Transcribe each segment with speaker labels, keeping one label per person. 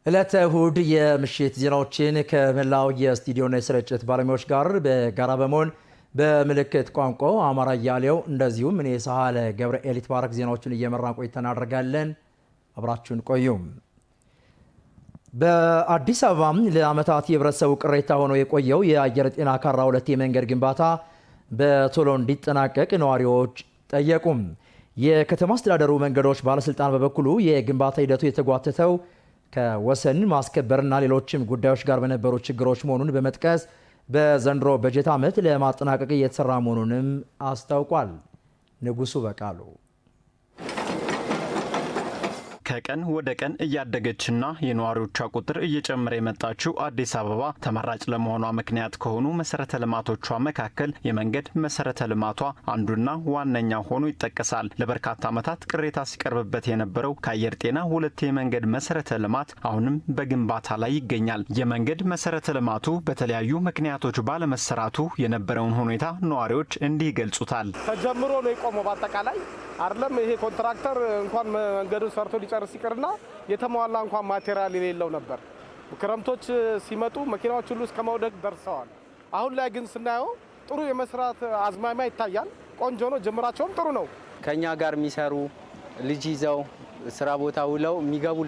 Speaker 1: ዕለተ እሁድ የምሽት ዜናዎችን ከመላው የስቱዲዮና የስርጭት ባለሙያዎች ጋር በጋራ በመሆን በምልክት ቋንቋው አማራ ያለው እንደዚሁም እኔ ሳህለ ገብርኤል ይትባረክ ዜናዎችን እየመራን ቆይታ እናደርጋለን። አብራችሁን ቆዩ። በአዲስ አበባ ለዓመታት የህብረተሰቡ ቅሬታ ሆኖ የቆየው የአየር ጤና ካራ 2 የመንገድ ግንባታ በቶሎ እንዲጠናቀቅ ነዋሪዎች ጠየቁ። የከተማ አስተዳደሩ መንገዶች ባለስልጣን በበኩሉ የግንባታ ሂደቱ የተጓተተው ከወሰን ማስከበርና ሌሎችም ጉዳዮች ጋር በነበሩ ችግሮች መሆኑን በመጥቀስ በዘንድሮ በጀት ዓመት ለማጠናቀቅ እየተሰራ መሆኑንም አስታውቋል። ንጉሱ በቃሉ
Speaker 2: ከቀን ወደ ቀን እያደገችና የነዋሪዎቿ ቁጥር እየጨመረ የመጣችው አዲስ አበባ ተመራጭ ለመሆኗ ምክንያት ከሆኑ መሰረተ ልማቶቿ መካከል የመንገድ መሰረተ ልማቷ አንዱና ዋነኛው ሆኖ ይጠቀሳል። ለበርካታ ዓመታት ቅሬታ ሲቀርብበት የነበረው ከአየር ጤና 2 የመንገድ መሰረተ ልማት አሁንም በግንባታ ላይ ይገኛል። የመንገድ መሰረተ ልማቱ በተለያዩ ምክንያቶች ባለመሰራቱ የነበረውን ሁኔታ ነዋሪዎች እንዲህ ይገልጹታል።
Speaker 3: ተጀምሮ ነው የቆመው። በአጠቃላይ አይደለም ይሄ ኮንትራክተር እንኳን መንገዱን ሰርቶ ሊጨርስ ይቅርና የተሟላ እንኳን ማቴሪያል የሌለው ነበር። ክረምቶች ሲመጡ መኪናዎች ሁሉ እስከ መውደቅ ደርሰዋል። አሁን ላይ ግን ስናየው ጥሩ የመስራት አዝማሚያ ይታያል። ቆንጆ ነው። ጅምራቸውም ጥሩ ነው።
Speaker 4: ከኛ ጋር የሚሰሩ ልጅ ይዘው ስራ ቦታ ውለው የሚገቡ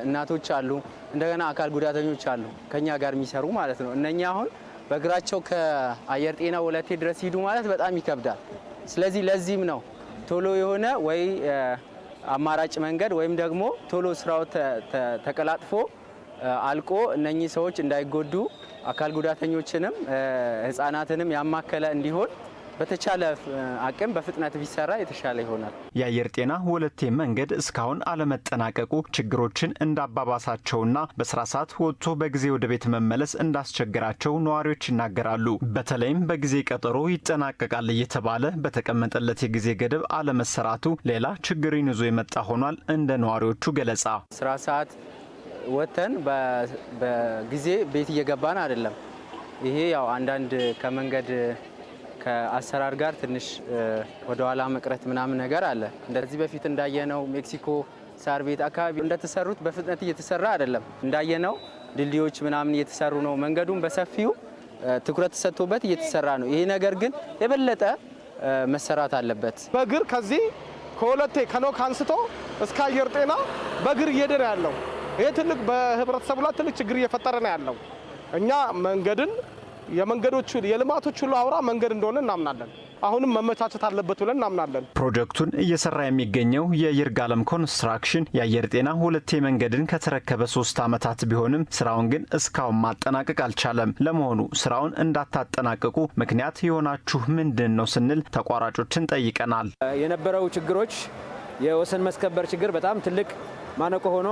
Speaker 4: እናቶች አሉ። እንደገና አካል ጉዳተኞች አሉ ከኛ ጋር የሚሰሩ ማለት ነው። እነኛ አሁን በእግራቸው ከአየር ጤና 2 ድረስ ሂዱ ማለት በጣም ይከብዳል። ስለዚህ ለዚህም ነው ቶሎ የሆነ ወይ አማራጭ መንገድ ወይም ደግሞ ቶሎ ስራው ተቀላጥፎ አልቆ እነኚህ ሰዎች እንዳይጎዱ አካል ጉዳተኞችንም ህፃናትንም ያማከለ እንዲሆን በተቻለ አቅም በፍጥነት ቢሰራ የተሻለ ይሆናል።
Speaker 2: የአየር ጤና 2 መንገድ እስካሁን አለመጠናቀቁ ችግሮችን እንዳባባሳቸውና በስራ ሰዓት ወጥቶ በጊዜ ወደ ቤት መመለስ እንዳስቸገራቸው ነዋሪዎች ይናገራሉ። በተለይም በጊዜ ቀጠሮ ይጠናቀቃል እየተባለ በተቀመጠለት የጊዜ ገደብ አለመሰራቱ ሌላ ችግርን ይዞ የመጣ ሆኗል። እንደ ነዋሪዎቹ ገለጻ
Speaker 4: ስራ ሰዓት ወጥተን በጊዜ ቤት እየገባን አይደለም። ይሄ ያው አንዳንድ ከመንገድ ከአሰራር ጋር ትንሽ ወደ ኋላ መቅረት ምናምን ነገር አለ። እንደዚህ በፊት እንዳየነው ሜክሲኮ ሳር ቤት አካባቢ እንደተሰሩት በፍጥነት እየተሰራ አይደለም። እንዳየነው ድልድዮች ምናምን እየተሰሩ ነው። መንገዱን በሰፊው ትኩረት ተሰጥቶበት እየተሰራ ነው። ይሄ ነገር ግን የበለጠ መሰራት አለበት።
Speaker 3: በእግር ከዚህ ከ2 ከኖክ አንስቶ እስከ አየር ጤና በእግር እየሄደ ነው ያለው። ይሄ ትልቅ በህብረተሰቡ ላይ ትልቅ ችግር እየፈጠረ ነው ያለው። እኛ መንገድን የመንገዶቹ የልማቶች ሁሉ አውራ መንገድ እንደሆነ እናምናለን። አሁንም መመቻቸት አለበት ብለን እናምናለን።
Speaker 2: ፕሮጀክቱን እየሰራ የሚገኘው የይርጋለም ኮንስትራክሽን የአየር ጤና 2 መንገድን ከተረከበ 3 ዓመታት ቢሆንም ስራውን ግን እስካሁን ማጠናቀቅ አልቻለም። ለመሆኑ ስራውን እንዳታጠናቀቁ ምክንያት የሆናችሁ ምንድን ነው ስንል ተቋራጮችን ጠይቀናል።
Speaker 5: የነበረው ችግሮች የወሰን ማስከበር ችግር በጣም ትልቅ ማነቆ ሆኖ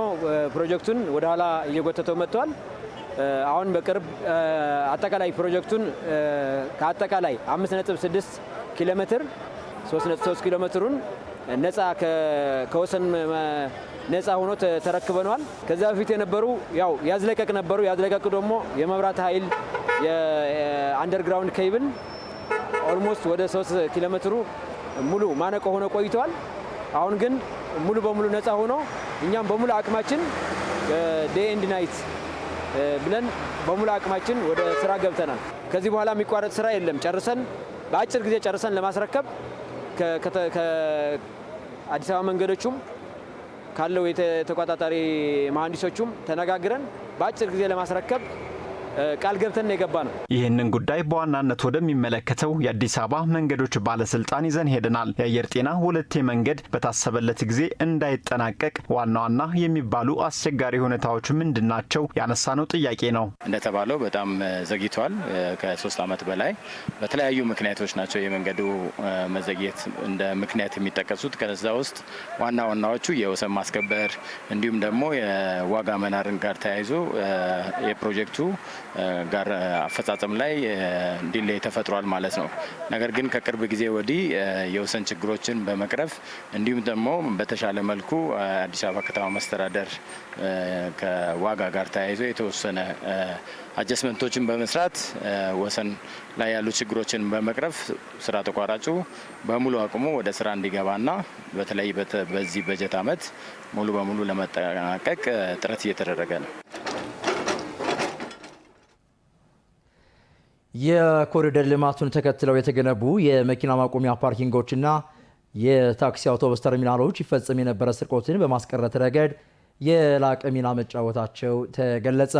Speaker 5: ፕሮጀክቱን ወደ ኋላ እየጎተተው መጥቷል። አሁን በቅርብ አጠቃላይ ፕሮጀክቱን ከአጠቃላይ 5.6 ኪሎ ሜትር 3.3 ኪሎ ሜትሩን ነፃ ከወሰን ነፃ ሆኖ ተረክበናል። ከዛ በፊት የነበሩ ያው ያዝለቀቅ ነበሩ። ያዝለቀቅ ደግሞ የመብራት ኃይል የአንደርግራውንድ ኬብል ኦልሞስት ወደ 3 ኪሎ ሜትሩ ሙሉ ማነቆ ሆኖ ቆይቷል። አሁን ግን ሙሉ በሙሉ ነፃ ሆኖ እኛም በሙሉ አቅማችን ዴይ ኤንድ ናይት ብለን በሙሉ አቅማችን ወደ ስራ ገብተናል። ከዚህ በኋላ የሚቋረጥ ስራ የለም። ጨርሰን በአጭር ጊዜ ጨርሰን ለማስረከብ ከአዲስ አበባ መንገዶቹም ካለው የተቆጣጣሪ መሐንዲሶቹም ተነጋግረን በአጭር ጊዜ ለማስረከብ ቃል ገብተን የገባ ነው።
Speaker 2: ይህንን ጉዳይ በዋናነት ወደሚመለከተው የአዲስ አበባ መንገዶች ባለስልጣን ይዘን ሄደናል። የአየር ጤና 2 መንገድ በታሰበለት ጊዜ እንዳይጠናቀቅ ዋና ዋና የሚባሉ አስቸጋሪ ሁኔታዎች ምንድናቸው? ያነሳነው ጥያቄ ነው።
Speaker 6: እንደተባለው በጣም ዘግይቷል። ከ3 ዓመት በላይ በተለያዩ ምክንያቶች ናቸው የመንገዱ መዘግየት እንደ ምክንያት የሚጠቀሱት። ከዛ ውስጥ ዋና ዋናዎቹ የወሰን ማስከበር እንዲሁም ደግሞ የዋጋ መናርን ጋር ተያይዞ የፕሮጀክቱ ጋር አፈጻጸም ላይ ዲሌይ ተፈጥሯል ማለት ነው። ነገር ግን ከቅርብ ጊዜ ወዲህ የወሰን ችግሮችን በመቅረፍ እንዲሁም ደግሞ በተሻለ መልኩ አዲስ አበባ ከተማ መስተዳደር ከዋጋ ጋር ተያይዞ የተወሰነ አጀስትመንቶችን በመስራት ወሰን ላይ ያሉ ችግሮችን በመቅረፍ ስራ ተቋራጩ በሙሉ አቅሙ ወደ ስራ እንዲገባና በተለይ በዚህ በጀት ዓመት ሙሉ በሙሉ ለመጠናቀቅ ጥረት እየተደረገ ነው።
Speaker 1: የኮሪደር ልማቱን ተከትለው የተገነቡ የመኪና ማቆሚያ ፓርኪንጎችና የታክሲ አውቶቡስ ተርሚናሎች ይፈጸም የነበረ ስርቆትን በማስቀረት ረገድ የላቀ ሚና መጫወታቸው ተገለጸ።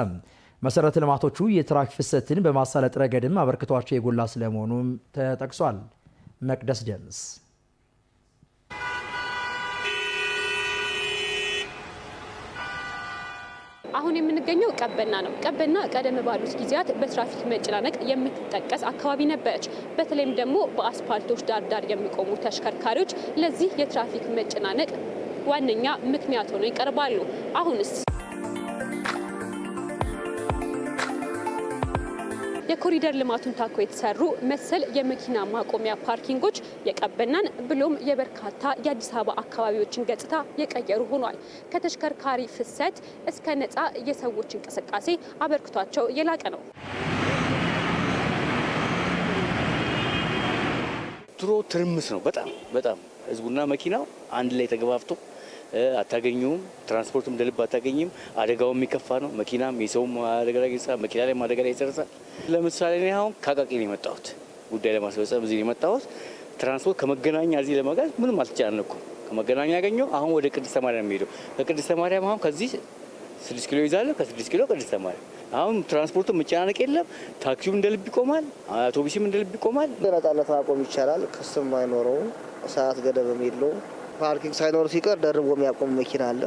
Speaker 1: መሰረተ ልማቶቹ የትራፊክ ፍሰትን በማሳለጥ ረገድም አበርክቷቸው የጎላ ስለመሆኑም ተጠቅሷል። መቅደስ ደምስ
Speaker 7: አሁን የምንገኘው ቀበና ነው። ቀበና ቀደም ባሉት ጊዜያት በትራፊክ መጨናነቅ የምትጠቀስ አካባቢ ነበረች። በተለይም ደግሞ በአስፓልቶች ዳር የሚቆሙ ተሽከርካሪዎች ለዚህ የትራፊክ መጨናነቅ ዋነኛ ምክንያት ሆነው ይቀርባሉ። አሁንስ የኮሪደር ልማቱን ታኮ የተሰሩ መሰል የመኪና ማቆሚያ ፓርኪንጎች የቀበናን ብሎም የበርካታ የአዲስ አበባ አካባቢዎችን ገጽታ የቀየሩ ሆኗል። ከተሽከርካሪ ፍሰት እስከ ነፃ የሰዎች እንቅስቃሴ አበርክቷቸው የላቀ ነው።
Speaker 8: ድሮ ትርምስ ነው። በጣም ህዝቡና መኪናው አንድ ላይ ተገባብቶ አታገኙም። ትራንስፖርትም እንደልብ አታገኝም። አደጋው የሚከፋ ነው። መኪናም የሰውም አደጋ ላይ ይደርሳል። መኪና ላይ አደጋ ላይ ይደርሳል። ለምሳሌ እኔ አሁን ከአቃቂ ነው የመጣሁት፣ ጉዳይ ለማስፈጸም እዚህ ነው የመጣሁት። ትራንስፖርት ከመገናኛ እዚህ ለመጋዝ ምንም አልተጨናነኩም። ከመገናኛ ያገኘው አሁን ወደ ቅድስተ ማርያም የሚሄደው ከቅድስተ ማርያም አሁን ከዚህ 6 ኪሎ ይዛለሁ፣ ከ6 ኪሎ ቅድስተ ማርያም። አሁን ትራንስፖርቱ መጨናነቅ የለም። ታክሲውም እንደልብ ይቆማል፣ አውቶቡስም እንደልብ ይቆማል።
Speaker 9: በነጻነት ማቆም ይቻላል። ክስም አይኖረውም፣ ሰዓት ገደብም የለውም። ፓርኪንግ ሳይኖር ሲቀር ደርቦ የሚያቆም መኪና አለ።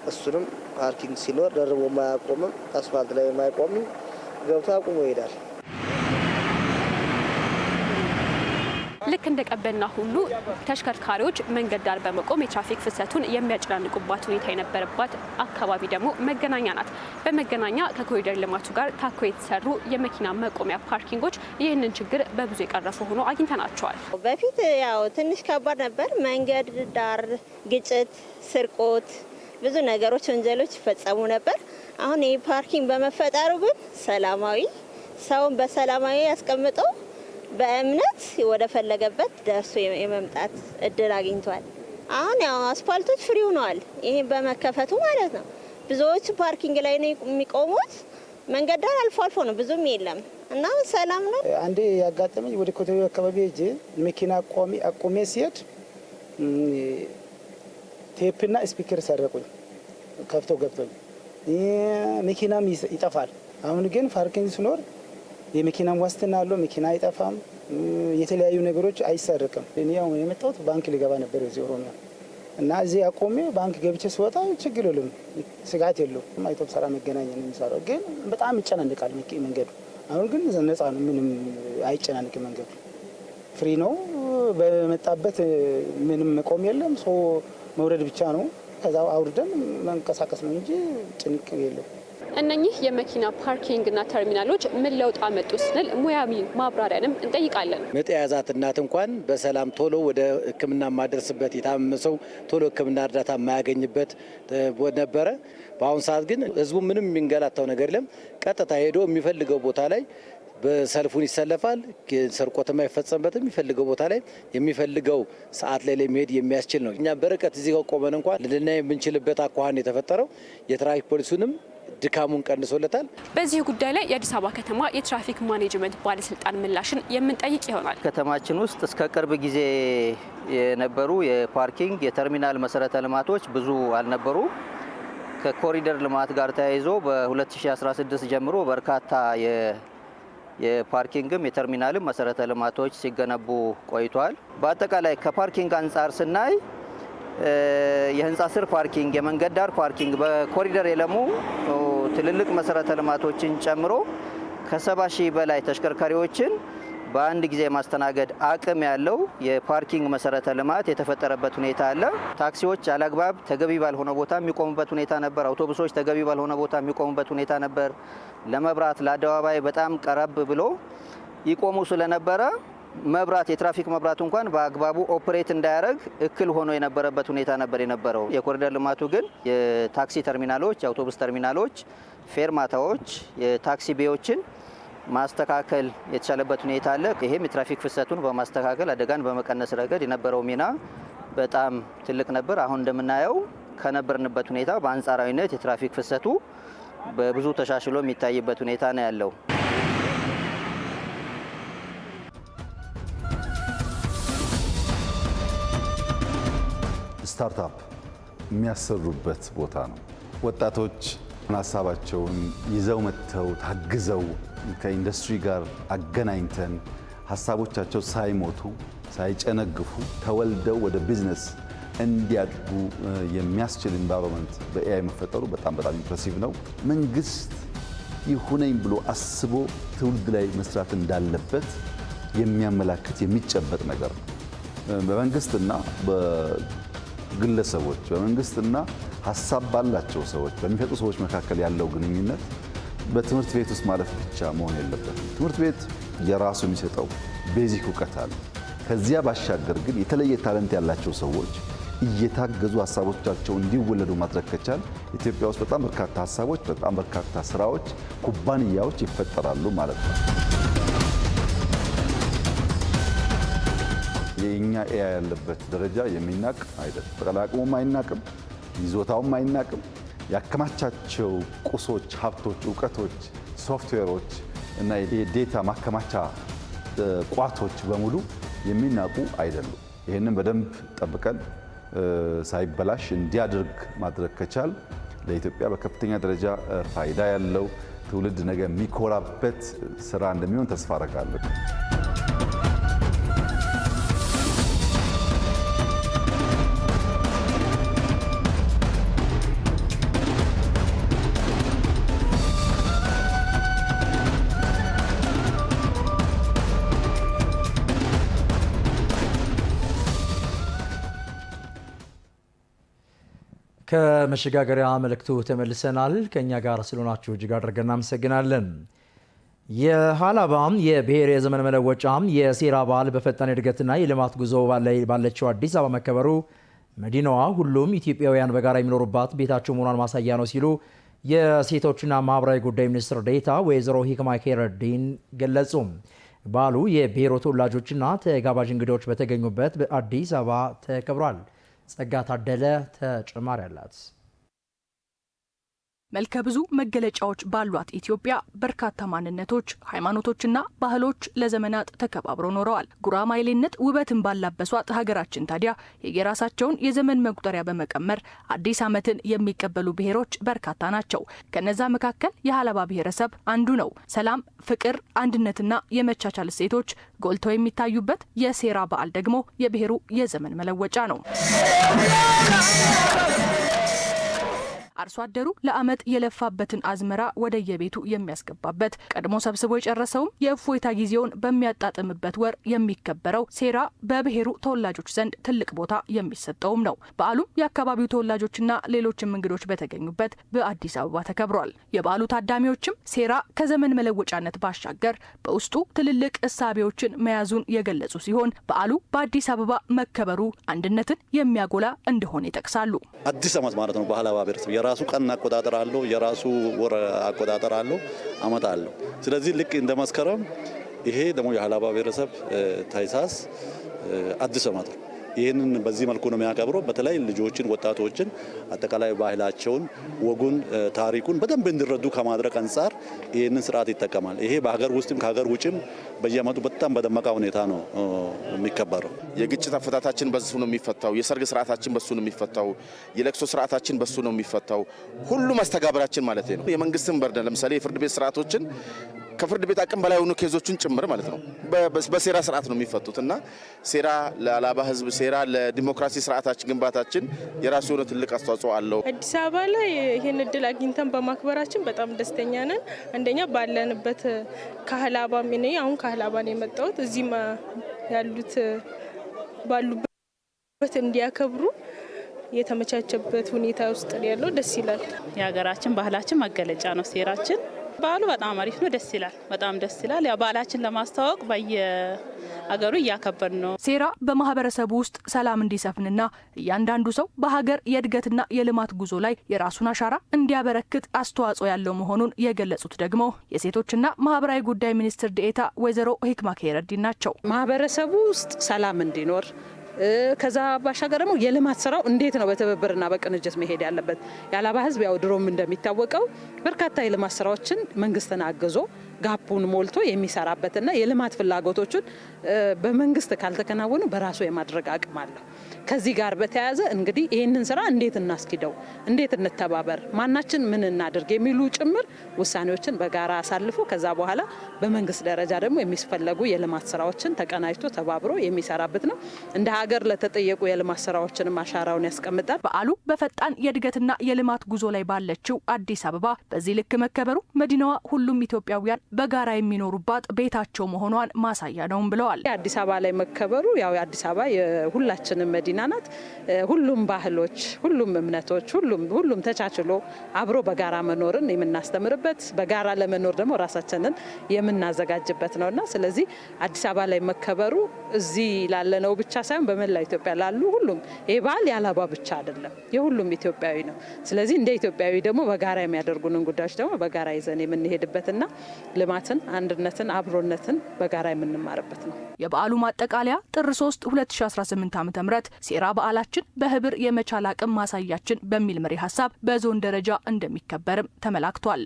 Speaker 9: እሱንም ፓርኪንግ ሲኖር ደርቦ የማያቆምም አስፋልት ላይ የማይቆምም ገብቶ አቁሞ ይሄዳል።
Speaker 7: ልክ እንደ ቀበና ሁሉ ተሽከርካሪዎች መንገድ ዳር በመቆም የትራፊክ ፍሰቱን የሚያጨናንቁባት ሁኔታ የነበረባት አካባቢ ደግሞ መገናኛ ናት። በመገናኛ ከኮሪደር ልማቱ ጋር ታኮ የተሰሩ የመኪና መቆሚያ ፓርኪንጎች ይህንን ችግር በብዙ የቀረፉ ሆኖ አግኝተናቸዋል።
Speaker 10: በፊት ያው ትንሽ ከባድ ነበር። መንገድ ዳር ግጭት፣ ስርቆት፣ ብዙ ነገሮች፣ ወንጀሎች ይፈጸሙ ነበር። አሁን ይህ ፓርኪንግ በመፈጠሩ ግን ሰላማዊ ሰውን በሰላማዊ ያስቀምጠው በእምነት ወደ ፈለገበት ደርሶ የመምጣት እድል አግኝቷል። አሁን ያው አስፋልቶች ፍሪ ሆነዋል። ይሄን በመከፈቱ ማለት ነው። ብዙዎቹ ፓርኪንግ ላይ ነው የሚቆሙት። መንገድ ዳር አልፎ አልፎ ነው፣ ብዙም የለም እና ሰላም ነው።
Speaker 11: አንዴ ያጋጠመኝ ወደ ኮተቤ አካባቢ ሄጄ መኪና አቁሜ ሲሄድ ቴፕና ስፒከር ሰረቁኝ። ከፍተው ገብቶኝ መኪናም ይጠፋል። አሁን ግን ፓርኪንግ ሲኖር የመኪናም ዋስትና አለው። መኪና አይጠፋም። የተለያዩ ነገሮች አይሰርቅም። እኔ አሁን የመጣሁት ባንክ ሊገባ ነበር እዚህ ኦሮሚያ እና እዚህ አቆሜ ባንክ ገብቼ ስወጣ ችግር የለም፣ ስጋት የለውም። አይቶብ ሰራ መገናኛ ነው የሚሰራው፣ ግን በጣም ይጨናንቃል መንገዱ። አሁን ግን ነፃ ነው፣ ምንም አይጨናንቅም። መንገዱ ፍሪ ነው። በመጣበት ምንም መቆም የለም። ሰው መውረድ ብቻ ነው። ከዛ አውርደን መንቀሳቀስ ነው እንጂ ጭንቅ የለው።
Speaker 7: እነኚህ የመኪና ፓርኪንግና ተርሚናሎች ምን ለውጥ አመጡ ስንል ሙያዊ ማብራሪያንም እንጠይቃለን።
Speaker 12: ምጥ የያዛት እናት እንኳን በሰላም ቶሎ ወደ ሕክምና የማደርስበት፣ የታመመ ሰው ቶሎ ሕክምና እርዳታ የማያገኝበት ነበረ። በአሁኑ ሰዓት ግን ህዝቡ ምንም የሚንገላታው ነገር የለም። ቀጥታ ሄዶ የሚፈልገው ቦታ ላይ በሰልፉን ይሰለፋል። ስርቆትም አይፈጸምበትም። የሚፈልገው ቦታ ላይ የሚፈልገው ሰዓት ላይ ለመሄድ የሚያስችል ነው። እኛ በርቀት እዚህ ጋር ቆመን እንኳን ልናይ የምንችልበት አኳኋን የተፈጠረው የትራፊክ ፖሊሱንም ድካሙን ቀንሶለታል።
Speaker 7: በዚህ ጉዳይ ላይ የአዲስ አበባ ከተማ የትራፊክ ማኔጅመንት ባለስልጣን ምላሽን የምንጠይቅ ይሆናል።
Speaker 13: ከተማችን ውስጥ እስከ ቅርብ ጊዜ የነበሩ የፓርኪንግ የተርሚናል መሰረተ ልማቶች ብዙ አልነበሩ። ከኮሪደር ልማት ጋር ተያይዞ በ2016 ጀምሮ በርካታ የፓርኪንግም የተርሚናልም መሰረተ ልማቶች ሲገነቡ ቆይቷል። በአጠቃላይ ከፓርኪንግ አንጻር ስናይ የህንፃ ስር ፓርኪንግ፣ የመንገድ ዳር ፓርኪንግ፣ በኮሪደር የለሙ ትልልቅ መሰረተ ልማቶችን ጨምሮ ከ70 ሺህ በላይ ተሽከርካሪዎችን በአንድ ጊዜ ማስተናገድ አቅም ያለው የፓርኪንግ መሰረተ ልማት የተፈጠረበት ሁኔታ አለ። ታክሲዎች አላግባብ ተገቢ ባልሆነ ቦታ የሚቆሙበት ሁኔታ ነበር። አውቶቡሶች ተገቢ ባልሆነ ቦታ የሚቆሙበት ሁኔታ ነበር። ለመብራት ለአደባባይ በጣም ቀረብ ብሎ ይቆሙ ስለነበረ መብራት የትራፊክ መብራቱ እንኳን በአግባቡ ኦፕሬት እንዳያደርግ እክል ሆኖ የነበረበት ሁኔታ ነበር የነበረው። የኮሪደር ልማቱ ግን የታክሲ ተርሚናሎች፣ የአውቶቡስ ተርሚናሎች፣ ፌርማታዎች፣ የታክሲ ቤዎችን ማስተካከል የተቻለበት ሁኔታ አለ። ይሄም የትራፊክ ፍሰቱን በማስተካከል አደጋን በመቀነስ ረገድ የነበረው ሚና በጣም ትልቅ ነበር። አሁን እንደምናየው ከነበርንበት ሁኔታ በአንጻራዊነት የትራፊክ ፍሰቱ በብዙ ተሻሽሎ የሚታይበት ሁኔታ ነው ያለው።
Speaker 14: ስታርታፕ የሚያሰሩበት ቦታ ነው። ወጣቶች ሀሳባቸውን ይዘው መጥተው ታግዘው ከኢንዱስትሪ ጋር አገናኝተን ሀሳቦቻቸው ሳይሞቱ ሳይጨነግፉ ተወልደው ወደ ቢዝነስ እንዲያድጉ የሚያስችል ኢንቫይሮንመንት በኤአይ መፈጠሩ በጣም ኢምፕሬሲቭ ነው። መንግስት ይሁነኝ ብሎ አስቦ ትውልድ ላይ መስራት እንዳለበት የሚያመላክት የሚጨበጥ ነገር ነው። በመንግስትና በግለሰቦች በመንግስትና ሀሳብ ባላቸው ሰዎች በሚፈጡ ሰዎች መካከል ያለው ግንኙነት በትምህርት ቤት ውስጥ ማለፍ ብቻ መሆን የለበትም። ትምህርት ቤት የራሱ የሚሰጠው ቤዚክ እውቀት አለ። ከዚያ ባሻገር ግን የተለየ ታለንት ያላቸው ሰዎች እየታገዙ ሀሳቦቻቸው እንዲወለዱ ማድረግ ከቻል ኢትዮጵያ ውስጥ በጣም በርካታ ሀሳቦች፣ በጣም በርካታ ስራዎች፣ ኩባንያዎች ይፈጠራሉ ማለት ነው። የኛ ኤአይ ያለበት ደረጃ የሚናቅ አይደለም። ተቀላቅሞም አይናቅም፣ ይዞታውም አይናቅም። ያከማቻቸው ቁሶች፣ ሀብቶች፣ እውቀቶች፣ ሶፍትዌሮች እና የዴታ ማከማቻ ቋቶች በሙሉ የሚናቁ አይደሉም። ይህንን በደንብ ጠብቀን ሳይበላሽ እንዲያደርግ ማድረግ ከቻል ለኢትዮጵያ በከፍተኛ ደረጃ ፋይዳ ያለው ትውልድ ነገ የሚኮራበት ስራ እንደሚሆን ተስፋ አደርጋለሁ።
Speaker 1: ከመሸጋገሪያ መልእክቱ ተመልሰናል። ከኛ ጋር ስለሆናችሁ እጅግ አድርገን እናመሰግናለን። የሀላባም የብሔር የዘመን መለወጫም የሴራ በዓል በፈጣን እድገትና የልማት ጉዞ ባለችው አዲስ አበባ መከበሩ መዲናዋ ሁሉም ኢትዮጵያውያን በጋራ የሚኖሩባት ቤታቸው መሆኗን ማሳያ ነው ሲሉ የሴቶችና ማህበራዊ ጉዳይ ሚኒስትር ዴኤታ ወይዘሮ ሂክማ ኬረዲን ገለጹ። በዓሉ የብሔሩ ተወላጆችና ተጋባዥ እንግዶች በተገኙበት በአዲስ አበባ ተከብሯል። ጸጋ ታደለ ተጨማሪ አላት።
Speaker 15: መልከ ብዙ መገለጫዎች ባሏት ኢትዮጵያ በርካታ ማንነቶች፣ ሃይማኖቶችና ባህሎች ለዘመናት ተከባብረው ኖረዋል። ጉራማይሌነት ውበትን ባላበሷት ሀገራችን ታዲያ የየራሳቸውን የዘመን መቁጠሪያ በመቀመር አዲስ ዓመትን የሚቀበሉ ብሔሮች በርካታ ናቸው። ከነዛ መካከል የሀላባ ብሔረሰብ አንዱ ነው። ሰላም፣ ፍቅር፣ አንድነትና የመቻቻል እሴቶች ጎልተው የሚታዩበት የሴራ በዓል ደግሞ የብሔሩ የዘመን መለወጫ ነው። አርሶ አደሩ ለዓመት የለፋበትን አዝመራ ወደ የቤቱ የሚያስገባበት ቀድሞ ሰብስቦ የጨረሰውም የእፎይታ ጊዜውን በሚያጣጥምበት ወር የሚከበረው ሴራ በብሔሩ ተወላጆች ዘንድ ትልቅ ቦታ የሚሰጠውም ነው። በዓሉም የአካባቢው ተወላጆችና ሌሎችም እንግዶች በተገኙበት በአዲስ አበባ ተከብሯል። የበዓሉ ታዳሚዎችም ሴራ ከዘመን መለወጫነት ባሻገር በውስጡ ትልልቅ እሳቤዎችን መያዙን የገለጹ ሲሆን በዓሉ በአዲስ አበባ መከበሩ አንድነትን የሚያጎላ እንደሆነ ይጠቅሳሉ።
Speaker 16: አዲስ ዓመት ማለት ነው። በሀላባ ብሔረሰብ የራሱ ቀን አቆጣጠር አለው፣ የራሱ ወር አቆጣጠር አለው፣ ዓመት አለው። ስለዚህ ልክ እንደ መስከረም ይሄ ደግሞ የሀላባ ብሔረሰብ ታኅሳስ አዲስ ዓመት ነው። ይህንን በዚህ መልኩ ነው የሚያከብረው። በተለይ ልጆችን፣ ወጣቶችን አጠቃላይ ባህላቸውን፣ ወጉን፣ ታሪኩን በደንብ እንዲረዱ ከማድረግ አንጻር ይህንን ስርዓት ይጠቀማል። ይሄ በሀገር ውስጥም ከሀገር ውጭም በየዓመቱ በጣም በደመቀ ሁኔታ ነው የሚከበረው።
Speaker 17: የግጭት አፈታታችን በሱ ነው የሚፈታው። የሰርግ ስርዓታችን በሱ ነው የሚፈታው። የለቅሶ ስርዓታችን በሱ ነው የሚፈታው። ሁሉ መስተጋብራችን ማለት ነው። የመንግስትን በርደን ለምሳሌ የፍርድ ቤት ስርዓቶችን ከፍርድ ቤት አቅም በላይ የሆኑ ኬዞችን ጭምር ማለት ነው በሴራ ስርዓት ነው የሚፈቱት እና ሴራ ለሀላባ ህዝብ፣ ሴራ ለዲሞክራሲ ስርዓታችን ግንባታችን የራሱ የሆነ ትልቅ አስተዋጽኦ አለው።
Speaker 18: አዲስ አበባ ላይ ይህን እድል አግኝተን በማክበራችን በጣም ደስተኛ ነን። አንደኛ ባለንበት ከሀላባ ምን አሁን ከሀላባ ነው የመጣሁት። እዚህም ያሉት ባሉበት እንዲያከብሩ የተመቻቸበት ሁኔታ ውስጥ ያለው ደስ ይላል።
Speaker 19: የሀገራችን ባህላችን መገለጫ ነው ሴራችን። በዓሉ በጣም አሪፍ ነው፣ ደስ ይላል፣ በጣም ደስ ይላል። ያው ባህላችን ለማስተዋወቅ በየአገሩ እያከበር ነው።
Speaker 15: ሴራ በማህበረሰቡ ውስጥ ሰላም እንዲሰፍንና እያንዳንዱ ሰው በሀገር የእድገትና የልማት ጉዞ ላይ የራሱን አሻራ እንዲያበረክት አስተዋጽኦ ያለው መሆኑን የገለጹት ደግሞ የሴቶችና ማህበራዊ ጉዳይ ሚኒስትር ዴኤታ ወይዘሮ ሂክማ ኬረዲን ናቸው።
Speaker 20: ማህበረሰቡ ውስጥ ሰላም እንዲኖር ከዛ ባሻገር ደግሞ የልማት ስራው እንዴት ነው በትብብርና በቅንጅት መሄድ ያለበት። የሀላባ ህዝብ ያው ድሮም እንደሚታወቀው በርካታ የልማት ስራዎችን መንግስትን አግዞ ጋፑን ሞልቶ የሚሰራበትና የልማት ፍላጎቶችን በመንግስት ካልተከናወኑ በራሱ የማድረግ አቅም አለው። ከዚህ ጋር በተያያዘ እንግዲህ ይህንን ስራ እንዴት እናስኪደው፣ እንዴት እንተባበር፣ ማናችን ምን እናድርግ የሚሉ ጭምር ውሳኔዎችን በጋራ አሳልፎ ከዛ በኋላ በመንግስት ደረጃ ደግሞ የሚስፈለጉ የልማት ስራዎችን ተቀናጅቶ ተባብሮ የሚሰራበት ነው። እንደ ሀገር ለተጠየቁ የልማት ስራዎችን አሻራውን ያስቀምጣል።
Speaker 15: በዓሉ በፈጣን የእድገትና የልማት ጉዞ ላይ ባለችው አዲስ አበባ በዚህ ልክ መከበሩ መዲናዋ ሁሉም ኢትዮጵያውያን በጋራ የሚኖሩባት ቤታቸው መሆኗን ማሳያ ነውም ብለዋል።
Speaker 20: አዲስ አበባ ላይ መከበሩ ያው አዲስ አበባ የሁላችንም መዲና ናት። ሁሉም ባህሎች፣ ሁሉም እምነቶች፣ ሁሉም ተቻችሎ አብሮ በጋራ መኖርን የምናስተምርበት በጋራ ለመኖር ደግሞ ራሳችንን የምናዘጋጅበት ነውና ስለዚህ አዲስ አበባ ላይ መከበሩ እዚህ ላለነው ብቻ ሳይሆን በመላ ኢትዮጵያ ላሉ ሁሉም ይህ በዓል ያላባ ብቻ አይደለም፣ የሁሉም ኢትዮጵያዊ ነው። ስለዚህ እንደ ኢትዮጵያዊ ደግሞ በጋራ የሚያደርጉንን ጉዳዮች ደግሞ በጋራ ይዘን የምንሄድበትና ልማትን፣ አንድነትን፣ አብሮነትን በጋራ የምንማርበት ነው።
Speaker 15: የበዓሉ ማጠቃለያ ጥር 3 2018 ዓ.ም ሴራ በዓላችን በህብር የመቻል አቅም ማሳያችን በሚል መሪ ሀሳብ በዞን ደረጃ እንደሚከበርም ተመላክቷል።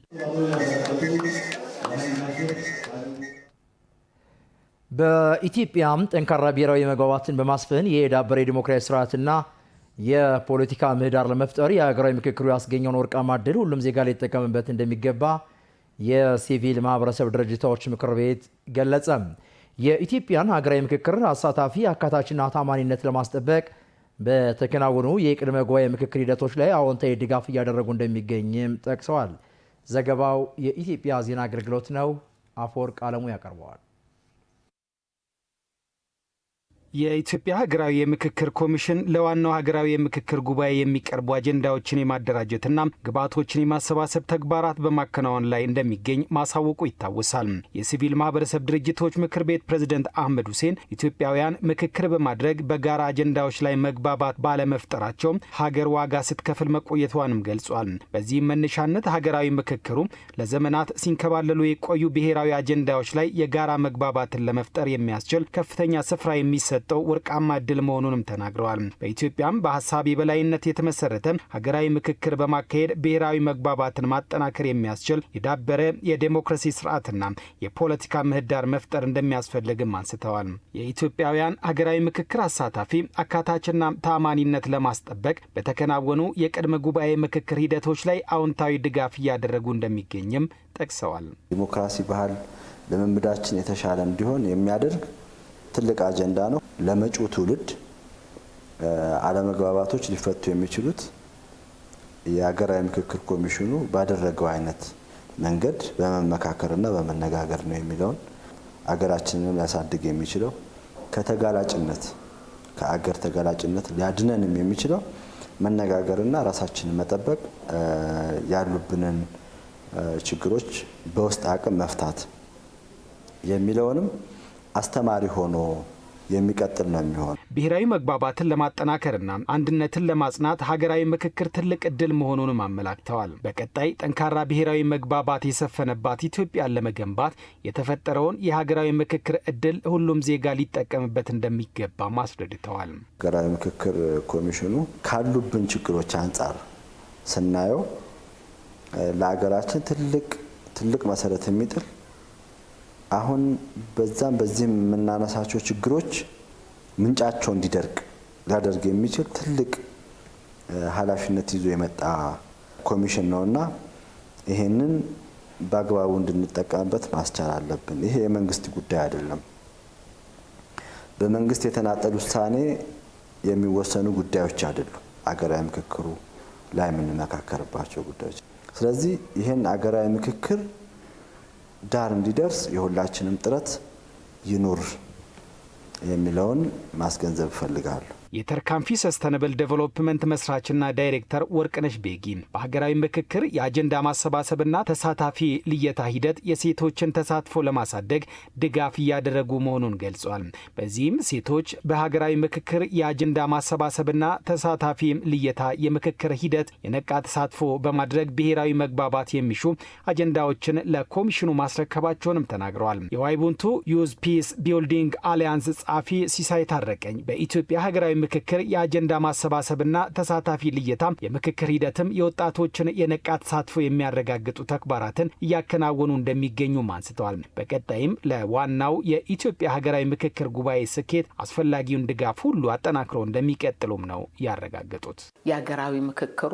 Speaker 1: በኢትዮጵያም ጠንካራ ብሔራዊ መግባባትን በማስፈን የዳበረ ዲሞክራሲ ስርዓትና የፖለቲካ ምህዳር ለመፍጠር የሀገራዊ ምክክሩ ያስገኘውን ወርቃማ ዕድል ሁሉም ዜጋ ሊጠቀምበት እንደሚገባ የሲቪል ማህበረሰብ ድርጅቶች ምክር ቤት ገለጸ። የኢትዮጵያን ሀገራዊ ምክክር አሳታፊ አካታችና ታማኒነት ለማስጠበቅ በተከናወኑ የቅድመ ጉባኤ ምክክር ሂደቶች ላይ አዎንታዊ ድጋፍ እያደረጉ እንደሚገኝም ጠቅሰዋል። ዘገባው የኢትዮጵያ ዜና አገልግሎት ነው። አፈወርቅ አለሙ ያቀርበዋል።
Speaker 21: የኢትዮጵያ ሀገራዊ የምክክር ኮሚሽን ለዋናው ሀገራዊ የምክክር ጉባኤ የሚቀርቡ አጀንዳዎችን የማደራጀትና ግብዓቶችን የማሰባሰብ ተግባራት በማከናወን ላይ እንደሚገኝ ማሳወቁ ይታወሳል። የሲቪል ማህበረሰብ ድርጅቶች ምክር ቤት ፕሬዝዳንት አህመድ ሁሴን ኢትዮጵያውያን ምክክር በማድረግ በጋራ አጀንዳዎች ላይ መግባባት ባለመፍጠራቸው ሀገር ዋጋ ስትከፍል መቆየቷንም ገልጿል። በዚህም መነሻነት ሀገራዊ ምክክሩ ለዘመናት ሲንከባለሉ የቆዩ ብሔራዊ አጀንዳዎች ላይ የጋራ መግባባትን ለመፍጠር የሚያስችል ከፍተኛ ስፍራ የሚሰጥ ወርቃማ ዕድል መሆኑንም ተናግረዋል። በኢትዮጵያም በሀሳብ የበላይነት የተመሰረተ ሀገራዊ ምክክር በማካሄድ ብሔራዊ መግባባትን ማጠናከር የሚያስችል የዳበረ የዴሞክራሲ ስርዓትና የፖለቲካ ምህዳር መፍጠር እንደሚያስፈልግም አንስተዋል። የኢትዮጵያውያን ሀገራዊ ምክክር አሳታፊ አካታችና ታማኒነት ለማስጠበቅ በተከናወኑ የቅድመ ጉባኤ ምክክር ሂደቶች ላይ አዎንታዊ ድጋፍ እያደረጉ እንደሚገኝም ጠቅሰዋል።
Speaker 22: ዲሞክራሲ ባህል ልምምዳችን የተሻለ እንዲሆን የሚያደርግ ትልቅ አጀንዳ ነው። ለመጪው ትውልድ አለመግባባቶች ሊፈቱ የሚችሉት የሀገራዊ ምክክር ኮሚሽኑ ባደረገው አይነት መንገድ በመመካከርና በመነጋገር ነው የሚለውን አገራችንን ሊያሳድግ የሚችለው ከተጋላጭነት ከአገር ተጋላጭነት ሊያድነንም የሚችለው መነጋገርና ራሳችንን መጠበቅ ያሉብንን ችግሮች በውስጥ አቅም መፍታት የሚለውንም አስተማሪ ሆኖ የሚቀጥል ነው የሚሆን።
Speaker 21: ብሔራዊ መግባባትን ለማጠናከርና አንድነትን ለማጽናት ሀገራዊ ምክክር ትልቅ ዕድል መሆኑንም አመላክተዋል። በቀጣይ ጠንካራ ብሔራዊ መግባባት የሰፈነባት ኢትዮጵያን ለመገንባት የተፈጠረውን የሀገራዊ ምክክር ዕድል ሁሉም ዜጋ ሊጠቀምበት እንደሚገባ አስረድተዋል።
Speaker 22: ሀገራዊ ምክክር ኮሚሽኑ ካሉብን ችግሮች አንጻር ስናየው ለሀገራችን ትልቅ መሰረት የሚጥል አሁን በዛም በዚህም የምናነሳቸው ችግሮች ምንጫቸው እንዲደርቅ ሊያደርግ የሚችል ትልቅ ኃላፊነት ይዞ የመጣ ኮሚሽን ነውና ይሄንን በአግባቡ እንድንጠቀምበት ማስቻል አለብን። ይሄ የመንግስት ጉዳይ አይደለም። በመንግስት የተናጠል ውሳኔ የሚወሰኑ ጉዳዮች አይደሉም። አገራዊ ምክክሩ ላይ የምንመካከርባቸው ጉዳዮች። ስለዚህ ይህን አገራዊ ምክክር ዳር እንዲደርስ የሁላችንም ጥረት ይኑር የሚለውን ማስገንዘብ እፈልጋለሁ።
Speaker 21: የተርካንፊ ሰስተነብል ዴቨሎፕመንት መስራችና ዳይሬክተር ወርቅነሽ ቤጊ በሀገራዊ ምክክር የአጀንዳ ማሰባሰብና ተሳታፊ ልየታ ሂደት የሴቶችን ተሳትፎ ለማሳደግ ድጋፍ እያደረጉ መሆኑን ገልጿል። በዚህም ሴቶች በሀገራዊ ምክክር የአጀንዳ ማሰባሰብና ተሳታፊ ልየታ የምክክር ሂደት የነቃ ተሳትፎ በማድረግ ብሔራዊ መግባባት የሚሹ አጀንዳዎችን ለኮሚሽኑ ማስረከባቸውንም ተናግረዋል። የዋይቡንቱ ዩዝ ፒስ ቢልዲንግ አሊያንስ ጸሐፊ ሲሳይ ታረቀኝ በኢትዮጵያ ሀገራዊ ምክክር የአጀንዳ ማሰባሰብና ተሳታፊ ልየታ የምክክር ሂደትም የወጣቶችን የነቃ ተሳትፎ የሚያረጋግጡ ተግባራትን እያከናወኑ እንደሚገኙም አንስተዋል። በቀጣይም ለዋናው የኢትዮጵያ ሀገራዊ ምክክር ጉባኤ ስኬት አስፈላጊውን ድጋፍ ሁሉ አጠናክረው እንደሚቀጥሉም ነው ያረጋገጡት።
Speaker 3: የሀገራዊ ምክክሩ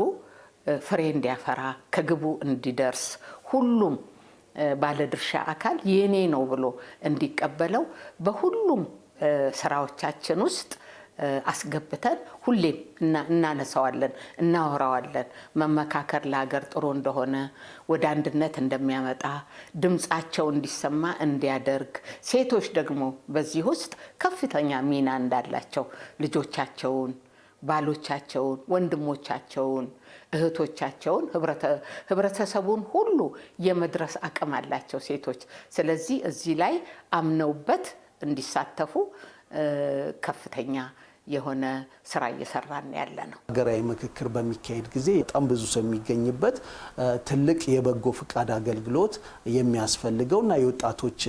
Speaker 3: ፍሬ እንዲያፈራ ከግቡ እንዲደርስ ሁሉም ባለድርሻ አካል የኔ ነው ብሎ እንዲቀበለው በሁሉም ስራዎቻችን ውስጥ አስገብተን ሁሌም እናነሳዋለን፣ እናወራዋለን። መመካከር ለሀገር ጥሩ እንደሆነ ወደ አንድነት እንደሚያመጣ ድምጻቸው እንዲሰማ እንዲያደርግ፣ ሴቶች ደግሞ በዚህ ውስጥ ከፍተኛ ሚና እንዳላቸው ልጆቻቸውን፣ ባሎቻቸውን፣ ወንድሞቻቸውን፣ እህቶቻቸውን ህብረተሰቡን ሁሉ የመድረስ አቅም አላቸው ሴቶች። ስለዚህ እዚህ ላይ አምነውበት እንዲሳተፉ ከፍተኛ የሆነ ስራ እየሰራን ያለ ነው።
Speaker 4: ሀገራዊ ምክክር በሚካሄድ ጊዜ በጣም ብዙ ሰው የሚገኝበት ትልቅ የበጎ ፍቃድ አገልግሎት የሚያስፈልገውና የወጣቶች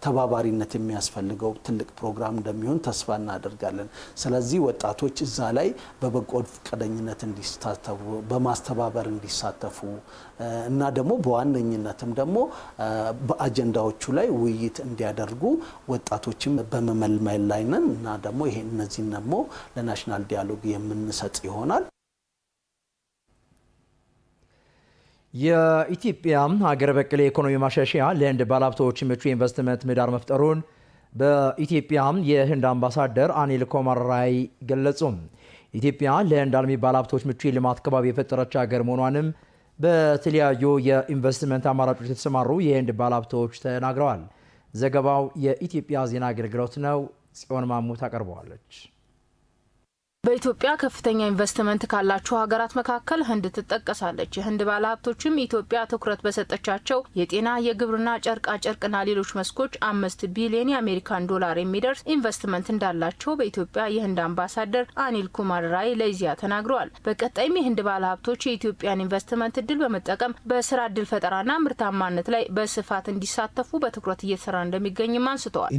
Speaker 4: ተባባሪነት የሚያስፈልገው ትልቅ ፕሮግራም እንደሚሆን ተስፋ እናደርጋለን። ስለዚህ ወጣቶች እዛ ላይ በበጎ ፈቃደኝነት እንዲሳተፉ፣ በማስተባበር እንዲሳተፉ እና ደግሞ በዋነኝነትም ደግሞ በአጀንዳዎቹ ላይ ውይይት እንዲያደርጉ ወጣቶችም በመመልመል ላይ ነን እና ደግሞ ይሄ እነዚህን ደግሞ ለናሽናል ዲያሎግ የምንሰጥ ይሆናል።
Speaker 1: የኢትዮጵያ ሀገር በቀል የኢኮኖሚ ማሻሻያ ለህንድ ባለሀብቶች ምቹ ኢንቨስትመንት ምህዳር መፍጠሩን በኢትዮጵያ የህንድ አምባሳደር አኒል ኩማር ራይ ገለጹ። ኢትዮጵያ ለህንድ አልሚ ባለሀብቶች ምቹ የልማት ከባቢ የፈጠረች ሀገር መሆኗንም በተለያዩ የኢንቨስትመንት አማራጮች የተሰማሩ የህንድ ባለሀብቶች ተናግረዋል። ዘገባው የኢትዮጵያ ዜና አገልግሎት ነው። ጽዮን ማሙ ታቀርበዋለች።
Speaker 23: በኢትዮጵያ ከፍተኛ ኢንቨስትመንት ካላቸው ሀገራት መካከል ህንድ ትጠቀሳለች። የህንድ ባለሀብቶችም ኢትዮጵያ ትኩረት በሰጠቻቸው የጤና፣ የግብርና፣ ጨርቃ ጨርቅና ሌሎች መስኮች 5 ቢሊዮን የአሜሪካን ዶላር የሚደርስ ኢንቨስትመንት እንዳላቸው በኢትዮጵያ የህንድ አምባሳደር አኒል ኩማር ራይ ለኢዜአ ተናግረዋል። በቀጣይም የህንድ ባለሀብቶች የኢትዮጵያን ኢንቨስትመንት እድል በመጠቀም በስራ እድል ፈጠራና ምርታማነት ላይ በስፋት እንዲሳተፉ በትኩረት እየተሰራ እንደሚገኝም አንስተዋል።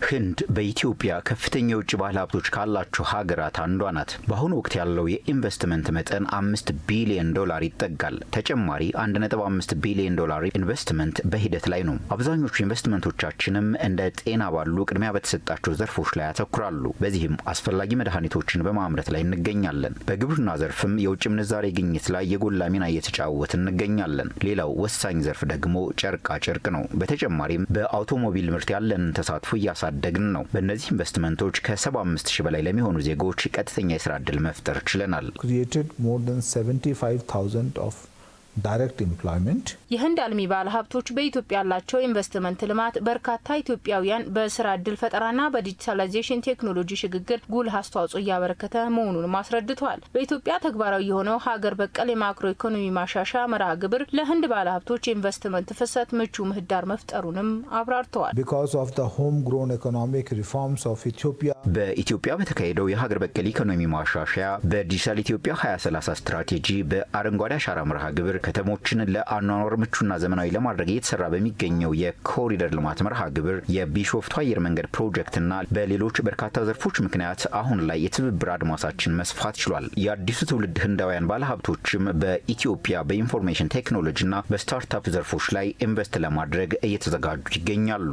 Speaker 24: ህንድ በኢትዮጵያ ከፍተኛ የውጭ ባለሀብቶች ካላቸው ሀገራት አንዷ ናት። በአሁኑ ወቅት ያለው የኢንቨስትመንት መጠን 5 ቢሊዮን ዶላር ይጠጋል። ተጨማሪ 1.5 ቢሊዮን ዶላር ኢንቨስትመንት በሂደት ላይ ነው። አብዛኞቹ ኢንቨስትመንቶቻችንም እንደ ጤና ባሉ ቅድሚያ በተሰጣቸው ዘርፎች ላይ ያተኩራሉ። በዚህም አስፈላጊ መድኃኒቶችን በማምረት ላይ እንገኛለን። በግብርና ዘርፍም የውጭ ምንዛሬ ግኝት ላይ የጎላ ሚና እየተጫወትን እንገኛለን። ሌላው ወሳኝ ዘርፍ ደግሞ ጨርቃ ጨርቅ ነው። በተጨማሪም በአውቶሞቢል ምርት ያለንን ተሳትፎ እያሳደግን ነው። በእነዚህ ኢንቨስትመንቶች ከ75,000 በላይ ለሚሆኑ ዜጎች ቀጥተኛ የስራ ዕድል መፍጠር ችለናል።
Speaker 23: የህንድ አልሚ ባለሀብቶች በኢትዮጵያ ያላቸው ኢንቨስትመንት ልማት በርካታ ኢትዮጵያውያን በስራ ዕድል ፈጠራና በዲጂታላይዜሽን ቴክኖሎጂ ሽግግር ጉልህ አስተዋጽኦ እያበረከተ መሆኑንም አስረድተዋል። በኢትዮጵያ ተግባራዊ የሆነው ሀገር በቀል የማክሮ ኢኮኖሚ ማሻሻያ መርሃ ግብር ለህንድ ባለሀብቶች የኢንቨስትመንት ፍሰት ምቹ ምህዳር መፍጠሩንም አብራርተዋል።
Speaker 24: በኢትዮጵያ በተካሄደው የሀገር በቀል ኢኮኖሚ ማሻሻያ በዲጂታል ኢትዮጵያ 2030 ስትራቴጂ በአረንጓዴ አሻራ መርሃ ግብር ከተሞችን ለአኗኗር ምቹና ዘመናዊ ለማድረግ እየተሰራ በሚገኘው የኮሪደር ልማት መርሃ ግብር የቢሾፍቱ አየር መንገድ ፕሮጀክትና በሌሎች በርካታ ዘርፎች ምክንያት አሁን ላይ የትብብር አድማሳችን መስፋት ችሏል። የአዲሱ ትውልድ ህንዳውያን ባለሀብቶችም በኢትዮጵያ በኢንፎርሜሽን ቴክኖሎጂና በስታርታፕ ዘርፎች ላይ ኢንቨስት ለማድረግ እየተዘጋጁ ይገኛሉ።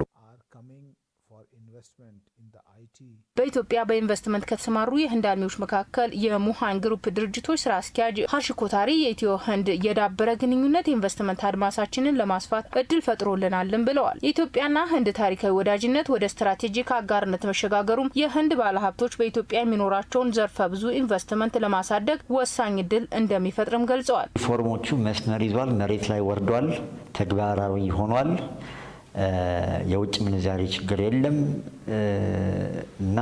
Speaker 23: በኢትዮጵያ በኢንቨስትመንት ከተሰማሩ የህንድ አልሚዎች መካከል የሙሃን ግሩፕ ድርጅቶች ስራ አስኪያጅ ሀሽኮታሪ የኢትዮ ህንድ የዳበረ ግንኙነት ኢንቨስትመንት አድማሳችንን ለማስፋት እድል ፈጥሮልናልን ብለዋል። የኢትዮጵያና ህንድ ታሪካዊ ወዳጅነት ወደ ስትራቴጂክ አጋርነት መሸጋገሩም የህንድ ባለሀብቶች በኢትዮጵያ የሚኖራቸውን ዘርፈ ብዙ ኢንቨስትመንት ለማሳደግ ወሳኝ እድል እንደሚፈጥርም ገልጸዋል።
Speaker 25: ሪፎርሞቹ መስመር ይዟል፣ መሬት ላይ ወርዷል፣ ተግባራዊ ሆኗል። የውጭ ምንዛሬ ችግር የለም እና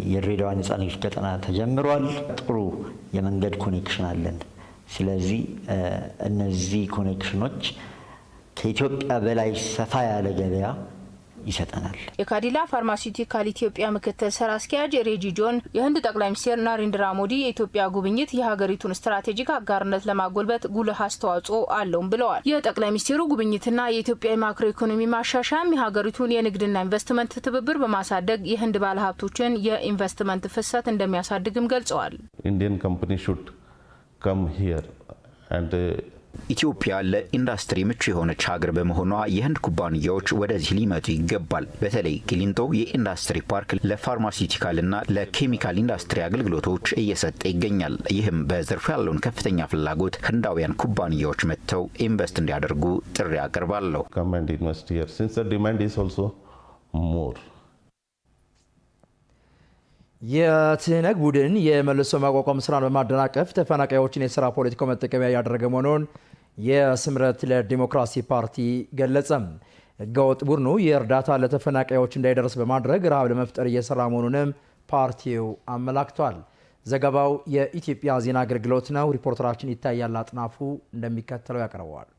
Speaker 25: የድሬዳዋ ነጻ ንግድ ቀጠና ተጀምሯል። ጥሩ የመንገድ ኮኔክሽን አለን። ስለዚህ እነዚህ ኮኔክሽኖች ከኢትዮጵያ በላይ ሰፋ ያለ ገበያ ይሰጠናል።
Speaker 23: የካዲላ ፋርማሲውቲካል ኢትዮጵያ ምክትል ስራ አስኪያጅ ሬጂ ጆን የህንድ ጠቅላይ ሚኒስትር ናሬንድራ ሞዲ የኢትዮጵያ ጉብኝት የሀገሪቱን ስትራቴጂክ አጋርነት ለማጎልበት ጉልህ አስተዋጽኦ አለውም ብለዋል። የጠቅላይ ሚኒስትሩ ጉብኝትና የኢትዮጵያ የማክሮ ኢኮኖሚ ማሻሻያም የሀገሪቱን የንግድና ኢንቨስትመንት ትብብር በማሳደግ የህንድ ባለሀብቶችን የኢንቨስትመንት ፍሰት እንደሚያሳድግም ገልጸዋል።
Speaker 2: ኢንዲያን ካምፓኒ ሹድ come here and
Speaker 24: ኢትዮጵያ ለኢንዱስትሪ ምቹ የሆነች ሀገር በመሆኗ የህንድ ኩባንያዎች ወደዚህ ሊመጡ ይገባል። በተለይ ቂሊንጦ የኢንዱስትሪ ፓርክ ለፋርማሲውቲካልና ለኬሚካል ኢንዱስትሪ አገልግሎቶች እየሰጠ ይገኛል። ይህም በዘርፉ ያለውን ከፍተኛ ፍላጎት ህንዳውያን ኩባንያዎች መጥተው ኢንቨስት እንዲያደርጉ ጥሪ አቀርባለሁ።
Speaker 2: come and invest here since the demand is also more.
Speaker 1: የትህነግ ቡድን የመልሶ ማቋቋም ስራን በማደናቀፍ ተፈናቃዮችን የስራ ፖለቲካው መጠቀሚያ ያደረገ መሆኑን የስምረት ለዲሞክራሲ ፓርቲ ገለጸ። ህገወጥ ቡድኑ የእርዳታ ለተፈናቃዮች እንዳይደርስ በማድረግ ረሃብ ለመፍጠር እየሰራ መሆኑንም ፓርቲው አመላክቷል። ዘገባው የኢትዮጵያ ዜና አገልግሎት ነው። ሪፖርተራችን ይታያል አጥናፉ እንደሚከተለው ያቀርበዋል።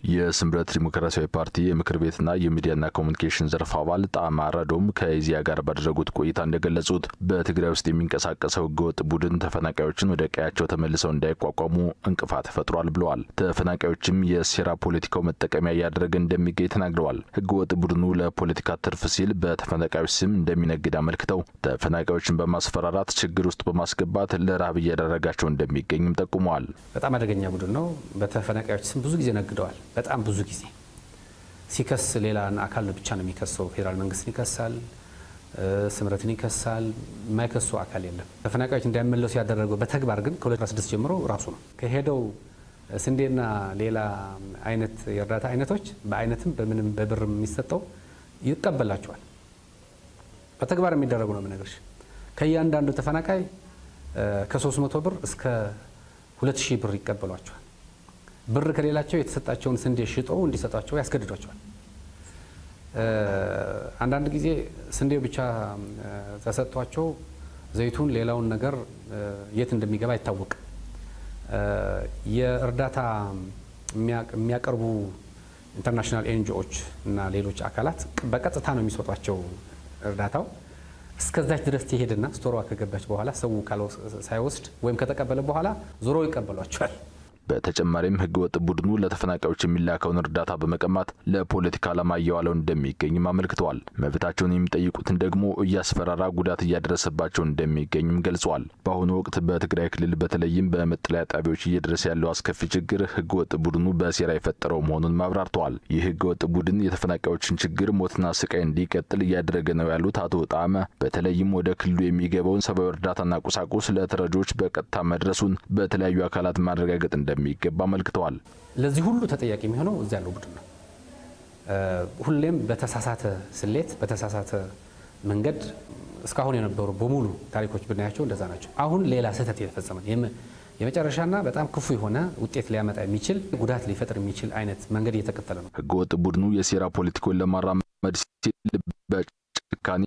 Speaker 5: የስምረት ዲሞክራሲያዊ ፓርቲ የምክር ቤትና የሚዲያና ኮሙኒኬሽን ዘርፍ አባል ጣዕመ አረዶም ከኢዜአ ጋር ባደረጉት ቆይታ እንደገለጹት በትግራይ ውስጥ የሚንቀሳቀሰው ህገወጥ ቡድን ተፈናቃዮችን ወደ ቀያቸው ተመልሰው እንዳይቋቋሙ እንቅፋት ፈጥሯል ብለዋል። ተፈናቃዮችም የሴራ ፖለቲካው መጠቀሚያ እያደረገ እንደሚገኝ ተናግረዋል። ህገወጥ ቡድኑ ለፖለቲካ ትርፍ ሲል በተፈናቃዮች ስም እንደሚነግድ አመልክተው ተፈናቃዮችን በማስፈራራት ችግር ውስጥ በማስገባት ለረሃብ እያደረጋቸው እንደሚገኝም ጠቁመዋል።
Speaker 6: በጣም አደገኛ ቡድን ነው። በተፈናቃዮች ስም ብዙ ጊዜ ነግደዋል። በጣም ብዙ ጊዜ ሲከስ ሌላ አካል ብቻ ነው የሚከሰው። ፌዴራል መንግስትን ይከሳል፣ ስምረትን ይከሳል። የማይከሱ አካል የለም። ተፈናቃዮች እንዳይመለሱ ያደረገው በተግባር ግን ከ2016 ጀምሮ ራሱ ነው። ከሄደው ስንዴና ሌላ አይነት የእርዳታ አይነቶች በአይነትም በምንም በብርም የሚሰጠው ይቀበላቸዋል። በተግባር የሚደረጉ ነው የምነግርሽ። ከእያንዳንዱ ተፈናቃይ ከ300 ብር እስከ 2000 ብር ይቀበሏቸዋል። ብር ከሌላቸው የተሰጣቸውን ስንዴ ሽጠው እንዲሰጣቸው ያስገድዷቸዋል። አንዳንድ ጊዜ ስንዴው ብቻ ተሰጥቷቸው ዘይቱን ሌላውን ነገር የት እንደሚገባ አይታወቅም። የእርዳታ የሚያቀርቡ ኢንተርናሽናል ኤንጂኦዎች እና ሌሎች አካላት በቀጥታ ነው የሚሰጧቸው እርዳታው። እስከዛች ድረስ ትሄድና ስቶሯ ከገባች በኋላ ሰው ሳይወስድ ወይም ከተቀበለ በኋላ ዞሮ ይቀበሏቸዋል።
Speaker 5: በተጨማሪም ህገወጥ ቡድኑ ለተፈናቃዮች የሚላከውን እርዳታ በመቀማት ለፖለቲካ ዓላማ እያዋለው እንደሚገኝም አመልክተዋል። መብታቸውን የሚጠይቁትን ደግሞ እያስፈራራ ጉዳት እያደረሰባቸው እንደሚገኝም ገልጸዋል። በአሁኑ ወቅት በትግራይ ክልል በተለይም በመጠለያ ጣቢያዎች እየደረሰ ያለው አስከፊ ችግር ህገወጥ ቡድኑ በሴራ የፈጠረው መሆኑን አብራርተዋል። ይህ ህገወጥ ቡድን የተፈናቃዮችን ችግር፣ ሞትና ስቃይ እንዲቀጥል እያደረገ ነው ያሉት አቶ ጣዕመ በተለይም ወደ ክልሉ የሚገባውን ሰብአዊ እርዳታና ቁሳቁስ ለተረጂዎች በቀጥታ መድረሱን በተለያዩ አካላት ማረጋገጥ እንደሚገባ አመልክተዋል።
Speaker 6: ለዚህ ሁሉ ተጠያቂ የሚሆነው እዚያ ያለው ቡድን ነው። ሁሌም በተሳሳተ ስሌት በተሳሳተ መንገድ እስካሁን የነበሩ በሙሉ ታሪኮች ብናያቸው እንደዛ ናቸው። አሁን ሌላ ስህተት የተፈጸመ የመጨረሻና በጣም ክፉ የሆነ ውጤት ሊያመጣ የሚችል ጉዳት ሊፈጥር የሚችል አይነት መንገድ እየተከተለ ነው።
Speaker 5: ህገወጥ ቡድኑ የሴራ ፖለቲካውን ለማራመድ ሲል በጭካኔ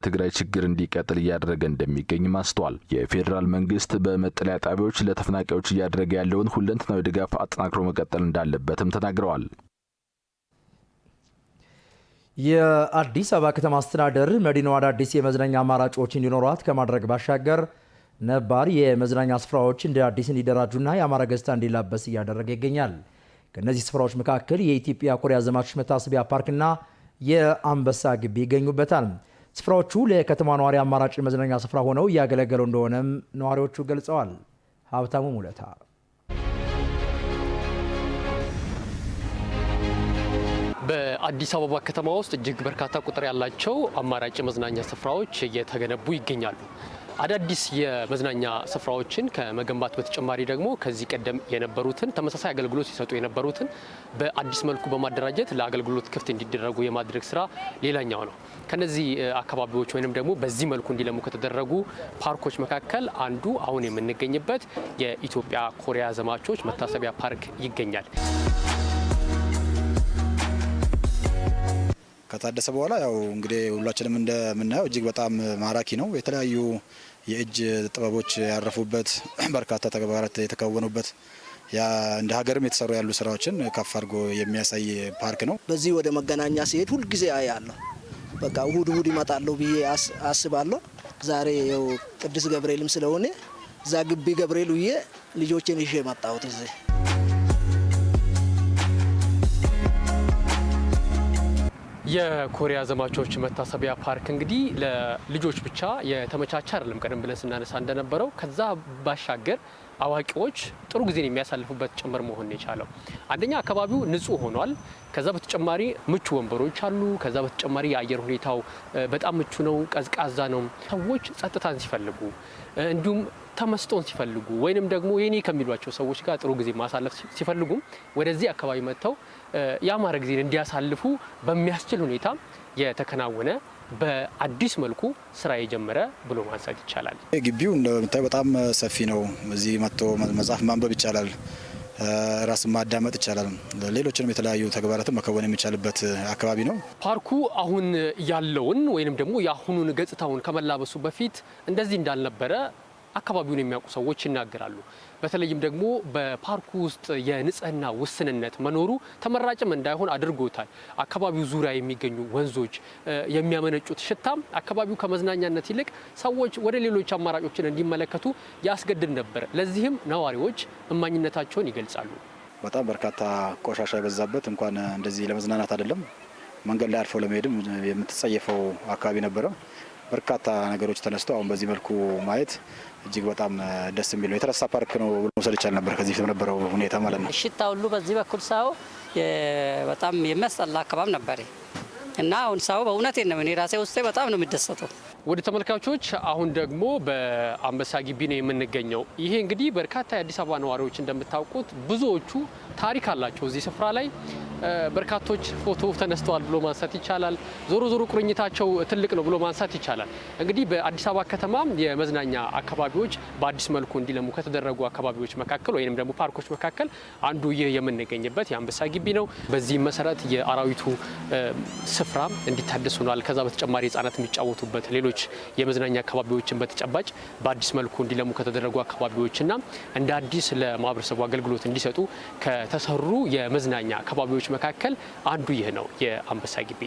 Speaker 5: ትግራይ ችግር እንዲቀጥል እያደረገ እንደሚገኝ ማስተዋል። የፌዴራል መንግስት በመጠለያ ጣቢያዎች ለተፈናቃዮች እያደረገ ያለውን ሁለንተናዊ ድጋፍ አጠናክሮ መቀጠል እንዳለበትም ተናግረዋል።
Speaker 1: የአዲስ አበባ ከተማ አስተዳደር መዲናዋ አዳዲስ የመዝናኛ አማራጮች እንዲኖሯት ከማድረግ ባሻገር ነባር የመዝናኛ ስፍራዎች እንደ አዲስ እንዲደራጁና የአማራ ገጽታ እንዲላበስ እያደረገ ይገኛል። ከነዚህ ስፍራዎች መካከል የኢትዮጵያ ኮሪያ ዘማቾች መታሰቢያ ፓርክና የአንበሳ ግቢ ይገኙበታል። ስፍራዎቹ ለከተማ ነዋሪ አማራጭ መዝናኛ ስፍራ ሆነው እያገለገሉ እንደሆነም ነዋሪዎቹ ገልጸዋል። ሀብታሙ ሙለታ
Speaker 8: በአዲስ አበባ ከተማ ውስጥ እጅግ በርካታ ቁጥር ያላቸው አማራጭ መዝናኛ ስፍራዎች እየተገነቡ ይገኛሉ። አዳዲስ የመዝናኛ ስፍራዎችን ከመገንባት በተጨማሪ ደግሞ ከዚህ ቀደም የነበሩትን ተመሳሳይ አገልግሎት ሲሰጡ የነበሩትን በአዲስ መልኩ በማደራጀት ለአገልግሎት ክፍት እንዲደረጉ የማድረግ ስራ ሌላኛው ነው። ከነዚህ አካባቢዎች ወይንም ደግሞ በዚህ መልኩ እንዲለሙ ከተደረጉ ፓርኮች መካከል አንዱ አሁን የምንገኝበት የኢትዮጵያ ኮሪያ ዘማቾች መታሰቢያ ፓርክ ይገኛል።
Speaker 9: ከታደሰ በኋላ ያው እንግዲህ ሁላችንም እንደምናየው እጅግ በጣም ማራኪ ነው። የተለያዩ የእጅ ጥበቦች ያረፉበት፣ በርካታ ተግባራት የተከወኑበት እንደ ሀገርም የተሰሩ ያሉ ስራዎችን ከፍ አድርጎ የሚያሳይ ፓርክ ነው።
Speaker 7: በዚህ ወደ መገናኛ ሲሄድ ሁል ጊዜ አያለሁ። በቃ እሁድ ይመጣለሁ ብዬ አስባለሁ። ዛሬ ያው ቅዱስ ገብርኤልም ስለሆነ እዛ ግቢ ገብርኤል ውዬ ልጆችን ይዤ መጣሁት እዚህ።
Speaker 8: የኮሪያ ዘማቾች መታሰቢያ ፓርክ እንግዲህ ለልጆች ብቻ የተመቻቸ አይደለም። ቀደም ብለን ስናነሳ እንደነበረው ከዛ ባሻገር አዋቂዎች ጥሩ ጊዜን የሚያሳልፉበት ጭምር መሆን የቻለው አንደኛ አካባቢው ንጹህ ሆኗል። ከዛ በተጨማሪ ምቹ ወንበሮች አሉ። ከዛ በተጨማሪ የአየር ሁኔታው በጣም ምቹ ነው፣ ቀዝቃዛ ነው። ሰዎች ጸጥታን ሲፈልጉ እንዲሁም ተመስጦን ሲፈልጉ ወይንም ደግሞ የኔ ከሚሏቸው ሰዎች ጋር ጥሩ ጊዜ ማሳለፍ ሲፈልጉ ወደዚህ አካባቢ መጥተው ያማረ ጊዜን እንዲያሳልፉ በሚያስችል ሁኔታ የተከናወነ በአዲስ መልኩ ስራ የጀመረ ብሎ ማንሳት ይቻላል።
Speaker 9: ግቢው እንደምታዩ በጣም ሰፊ ነው። እዚህ መጥቶ መጽሐፍ ማንበብ ይቻላል፣ ራስን ማዳመጥ ይቻላል፣ ሌሎችንም የተለያዩ ተግባራትን መከወን የሚቻልበት አካባቢ ነው።
Speaker 8: ፓርኩ አሁን ያለውን ወይንም ደግሞ የአሁኑን ገጽታውን ከመላበሱ በፊት እንደዚህ እንዳልነበረ አካባቢውን የሚያውቁ ሰዎች ይናገራሉ። በተለይም ደግሞ በፓርኩ ውስጥ የንጽህና ውስንነት መኖሩ ተመራጭም እንዳይሆን አድርጎታል። አካባቢው ዙሪያ የሚገኙ ወንዞች የሚያመነጩት ሽታም አካባቢው ከመዝናኛነት ይልቅ ሰዎች ወደ ሌሎች አማራጮችን እንዲመለከቱ ያስገድድ ነበር። ለዚህም ነዋሪዎች እማኝነታቸውን ይገልጻሉ።
Speaker 9: በጣም በርካታ ቆሻሻ የበዛበት እንኳን እንደዚህ ለመዝናናት አይደለም መንገድ ላይ አልፈው ለመሄድም የምትጸየፈው አካባቢ ነበረ። በርካታ ነገሮች ተነስተው አሁን በዚህ መልኩ ማየት እጅግ በጣም ደስ የሚል ነው። የተረሳ ፓርክ ነው ብሎ መውሰድ ይቻል ነበር ከዚህ ፊት የነበረው ሁኔታ ማለት ነው።
Speaker 10: ሽታ ሁሉ በዚህ በኩል ሳው በጣም የሚያስጠላ አካባቢ ነበር እና አሁን ሳው በእውነት ነው እኔ ራሴ ውስጤ በጣም ነው የሚደሰተው።
Speaker 8: ወደ ተመልካቾች አሁን ደግሞ በአንበሳ ግቢ ነው የምንገኘው። ይሄ እንግዲህ በርካታ የአዲስ አበባ ነዋሪዎች እንደምታውቁት ብዙዎቹ ታሪክ አላቸው እዚህ ስፍራ ላይ በርካቶች ፎቶ ተነስተዋል ብሎ ማንሳት ይቻላል። ዞሮ ዞሮ ቁርኝታቸው ትልቅ ነው ብሎ ማንሳት ይቻላል። እንግዲህ በአዲስ አበባ ከተማ የመዝናኛ አካባቢዎች በአዲስ መልኩ እንዲለሙ ከተደረጉ አካባቢዎች መካከል ወይንም ደግሞ ፓርኮች መካከል አንዱ ይህ የምንገኝበት የአንበሳ ግቢ ነው። በዚህ መሰረት የአራዊቱ ስፍራ እንዲታደስ ሆኗል። ከዛ በተጨማሪ ህጻናት የሚጫወቱበት ሌሎች የመዝናኛ አካባቢዎችን በተጨባጭ በአዲስ መልኩ እንዲለሙ ከተደረጉ አካባቢዎችና እንደ አዲስ ለማህበረሰቡ አገልግሎት እንዲሰጡ ከተሰሩ የመዝናኛ አካባቢዎች መካከል አንዱ ይህ ነው የአንበሳ ግቢ።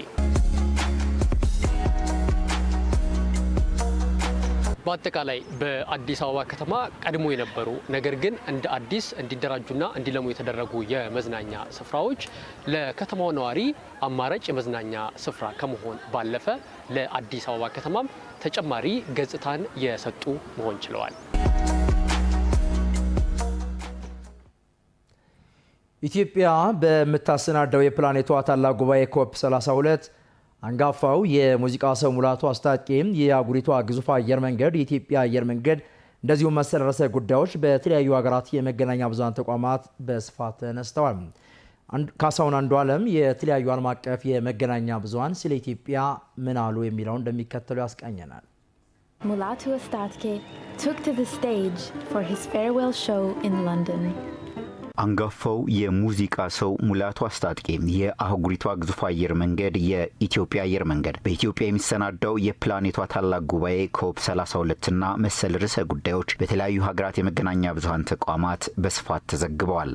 Speaker 8: በአጠቃላይ በአዲስ አበባ ከተማ ቀድሞ የነበሩ ነገር ግን እንደ አዲስ እንዲደራጁና እንዲለሙ የተደረጉ የመዝናኛ ስፍራዎች ለከተማው ነዋሪ አማራጭ የመዝናኛ ስፍራ ከመሆን ባለፈ ለአዲስ አበባ ከተማም ተጨማሪ ገጽታን የሰጡ መሆን ችለዋል።
Speaker 1: ኢትዮጵያ በምታሰናዳው የፕላኔቷ ታላቅ ጉባኤ ኮፕ 32 አንጋፋው የሙዚቃ ሰው ሙላቱ አስታጥቄም የአህጉሪቷ ግዙፍ አየር መንገድ የኢትዮጵያ አየር መንገድ እንደዚሁም መሰል ርዕሰ ጉዳዮች በተለያዩ ሀገራት የመገናኛ ብዙሃን ተቋማት በስፋት ተነስተዋል። ካሳሁን አንዱዓለም የተለያዩ ዓለም አቀፍ የመገናኛ ብዙሃን ስለ ኢትዮጵያ ምን አሉ የሚለውን እንደሚከተለው ያስቃኘናል።
Speaker 11: Mulatu Astatke took to the stage for his farewell show in London.
Speaker 24: አንጋፋው የሙዚቃ ሰው ሙላቱ አስታጥቄ የአህጉሪቷ ግዙፍ አየር መንገድ የኢትዮጵያ አየር መንገድ በኢትዮጵያ የሚሰናዳው የፕላኔቷ ታላቅ ጉባኤ ኮፕ 32 እና መሰል ርዕሰ ጉዳዮች በተለያዩ ሀገራት የመገናኛ ብዙሃን ተቋማት በስፋት ተዘግበዋል።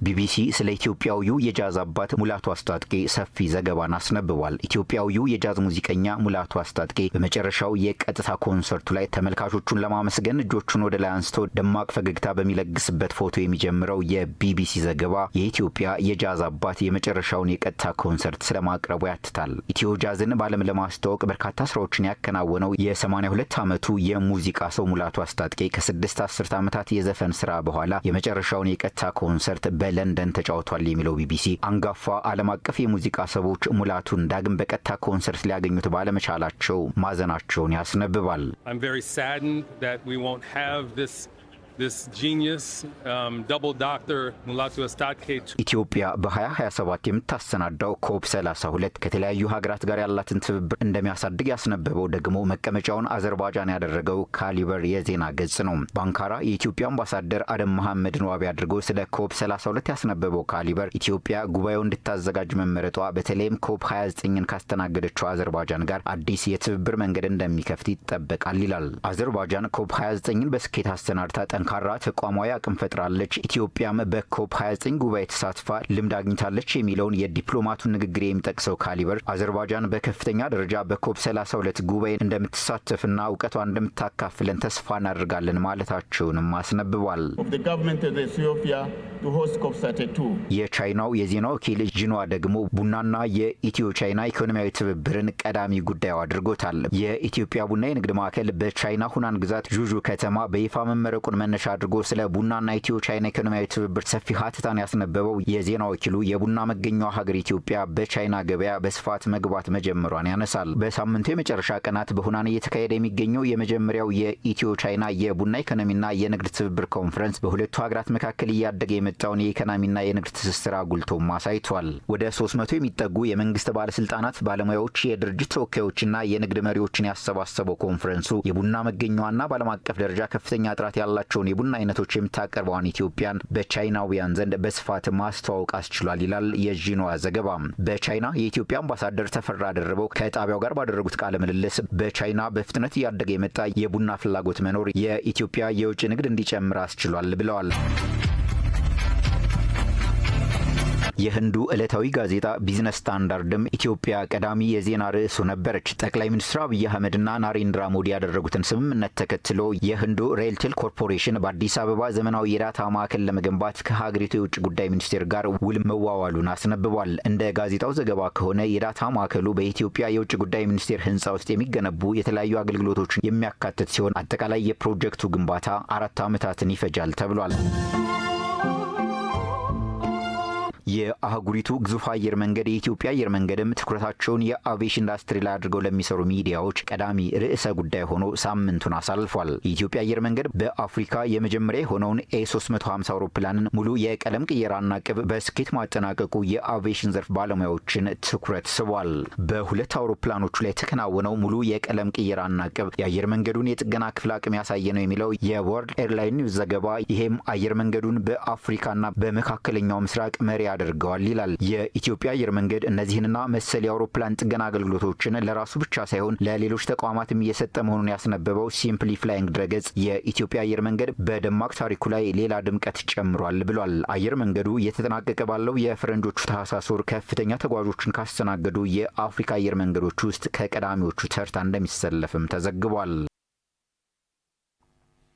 Speaker 24: ቢቢሲ ስለ ኢትዮጵያዊው የጃዝ አባት ሙላቱ አስታጥቄ ሰፊ ዘገባን አስነብቧል። ኢትዮጵያዊው የጃዝ ሙዚቀኛ ሙላቱ አስታጥቄ በመጨረሻው የቀጥታ ኮንሰርቱ ላይ ተመልካቾቹን ለማመስገን እጆቹን ወደ ላይ አንስቶ ደማቅ ፈገግታ በሚለግስበት ፎቶ የሚጀምረው የቢቢሲ ዘገባ የኢትዮጵያ የጃዝ አባት የመጨረሻውን የቀጥታ ኮንሰርት ስለማቅረቡ ያትታል። ኢትዮ ጃዝን በዓለም ለማስተዋወቅ በርካታ ስራዎችን ያከናወነው የ82 ዓመቱ የሙዚቃ ሰው ሙላቱ አስታጥቄ ከ6 አስርት ዓመታት የዘፈን ስራ በኋላ የመጨረሻውን የቀጥታ ኮንሰርት ለንደን ተጫውቷል የሚለው ቢቢሲ አንጋፋ ዓለም አቀፍ የሙዚቃ ሰዎች ሙላቱን ዳግም በቀጥታ ኮንሰርት ሊያገኙት ባለመቻላቸው ማዘናቸውን ያስነብባል።
Speaker 12: I'm very saddened that we won't have this this genius double doctor Mulatu Astatke.
Speaker 24: ኢትዮጵያ በ2027 የምታሰናዳው ኮፕ 32 ከተለያዩ ሀገራት ጋር ያላትን ትብብር እንደሚያሳድግ ያስነበበው ደግሞ መቀመጫውን አዘርባይጃን ያደረገው ካሊበር የዜና ገጽ ነው። በአንካራ የኢትዮጵያ አምባሳደር አደም መሐመድን ዋቢ አድርጎ ስለ ኮፕ 32 ያስነበበው ካሊበር ኢትዮጵያ ጉባኤው እንድታዘጋጅ መመረጧ በተለይም ኮፕ 29ን ካስተናገደችው አዘርባይጃን ጋር አዲስ የትብብር መንገድ እንደሚከፍት ይጠበቃል ይላል። አዘርባይጃን ኮፕ 29ን በስኬት አሰናድታ ጠንካራ ተቋማዊ አቅም ፈጥራለች። ኢትዮጵያም በኮፕ 29 ጉባኤ ተሳትፋ ልምድ አግኝታለች የሚለውን የዲፕሎማቱን ንግግር የሚጠቅሰው ካሊበር አዘርባይጃን በከፍተኛ ደረጃ በኮፕ 32 ጉባኤ እንደምትሳተፍና እውቀቷን እንደምታካፍለን ተስፋ እናደርጋለን ማለታቸውንም አስነብቧል። የቻይናው የዜና ወኪል ጂንዋ ደግሞ ቡናና የኢትዮ ቻይና ኢኮኖሚያዊ ትብብርን ቀዳሚ ጉዳዩ አድርጎታል። የኢትዮጵያ ቡና የንግድ ማዕከል በቻይና ሁናን ግዛት ዡዡ ከተማ በይፋ መመረቁን መነሻ አድርጎ ስለ ቡናና ኢትዮ ቻይና ኢኮኖሚያዊ ትብብር ሰፊ ሀተታን ያስነበበው የዜና ወኪሉ የቡና መገኛዋ ሀገር ኢትዮጵያ በቻይና ገበያ በስፋት መግባት መጀመሯን ያነሳል። በሳምንቱ የመጨረሻ ቀናት በሁናን እየተካሄደ የሚገኘው የመጀመሪያው የኢትዮ ቻይና የቡና ኢኮኖሚና የንግድ ትብብር ኮንፈረንስ በሁለቱ ሀገራት መካከል እያደገ የመጣውን የኢኮኖሚና የንግድ ትስስር አጉልቶም አሳይቷል። ወደ 300 የሚጠጉ የመንግስት ባለስልጣናት፣ ባለሙያዎች፣ የድርጅት ተወካዮችና የንግድ መሪዎችን ያሰባሰበው ኮንፈረንሱ የቡና መገኛዋና በዓለም አቀፍ ደረጃ ከፍተኛ ጥራት ያላቸውን የቡና አይነቶች የምታቀርበውን ኢትዮጵያን በቻይናውያን ዘንድ በስፋት ማስተዋወቅ አስችሏል ይላል የዢንዋ ዘገባ። በቻይና የኢትዮጵያ አምባሳደር ተፈራ ደርበው ከጣቢያው ጋር ባደረጉት ቃለ ምልልስ በቻይና በፍጥነት እያደገ የመጣ የቡና ፍላጎት መኖር የኢትዮጵያ የውጭ ንግድ እንዲጨምር አስችሏል ብለዋል። የህንዱ ዕለታዊ ጋዜጣ ቢዝነስ ስታንዳርድም ኢትዮጵያ ቀዳሚ የዜና ርዕሱ ነበረች። ጠቅላይ ሚኒስትር አብይ አህመድና ናሬንድራ ሞዲ ያደረጉትን ስምምነት ተከትሎ የህንዱ ሬልቴል ኮርፖሬሽን በአዲስ አበባ ዘመናዊ የዳታ ማዕከል ለመገንባት ከሀገሪቱ የውጭ ጉዳይ ሚኒስቴር ጋር ውል መዋዋሉን አስነብቧል። እንደ ጋዜጣው ዘገባ ከሆነ የዳታ ማዕከሉ በኢትዮጵያ የውጭ ጉዳይ ሚኒስቴር ህንፃ ውስጥ የሚገነቡ የተለያዩ አገልግሎቶችን የሚያካትት ሲሆን አጠቃላይ የፕሮጀክቱ ግንባታ 4 ዓመታትን ይፈጃል ተብሏል። የአህጉሪቱ ግዙፍ አየር መንገድ የኢትዮጵያ አየር መንገድም ትኩረታቸውን የአቪዬሽን ኢንዱስትሪ ላይ አድርገው ለሚሰሩ ሚዲያዎች ቀዳሚ ርዕሰ ጉዳይ ሆኖ ሳምንቱን አሳልፏል። የኢትዮጵያ አየር መንገድ በአፍሪካ የመጀመሪያ የሆነውን ኤ350 አውሮፕላንን ሙሉ የቀለም ቅየራና ቅብ በስኬት ማጠናቀቁ የአቪዬሽን ዘርፍ ባለሙያዎችን ትኩረት ስቧል። በሁለት አውሮፕላኖቹ ላይ የተከናወነው ሙሉ የቀለም ቅየራና ቅብ የአየር መንገዱን የጥገና ክፍል አቅም ያሳየ ነው የሚለው የወርልድ ኤርላይን ኒውስ ዘገባ፣ ይሄም አየር መንገዱን በአፍሪካና በመካከለኛው ምስራቅ መሪ አድርገዋል ይላል። የኢትዮጵያ አየር መንገድ እነዚህንና መሰል የአውሮፕላን ጥገና አገልግሎቶችን ለራሱ ብቻ ሳይሆን ለሌሎች ተቋማትም እየሰጠ መሆኑን ያስነበበው ሲምፕሊ ፍላይንግ ድረገጽ የኢትዮጵያ አየር መንገድ በደማቅ ታሪኩ ላይ ሌላ ድምቀት ጨምሯል ብሏል። አየር መንገዱ እየተጠናቀቀ ባለው የፈረንጆቹ ታህሳስ ወር ከፍተኛ ተጓዦችን ካስተናገዱ የአፍሪካ አየር መንገዶች ውስጥ ከቀዳሚዎቹ ተርታ እንደሚሰለፍም ተዘግቧል።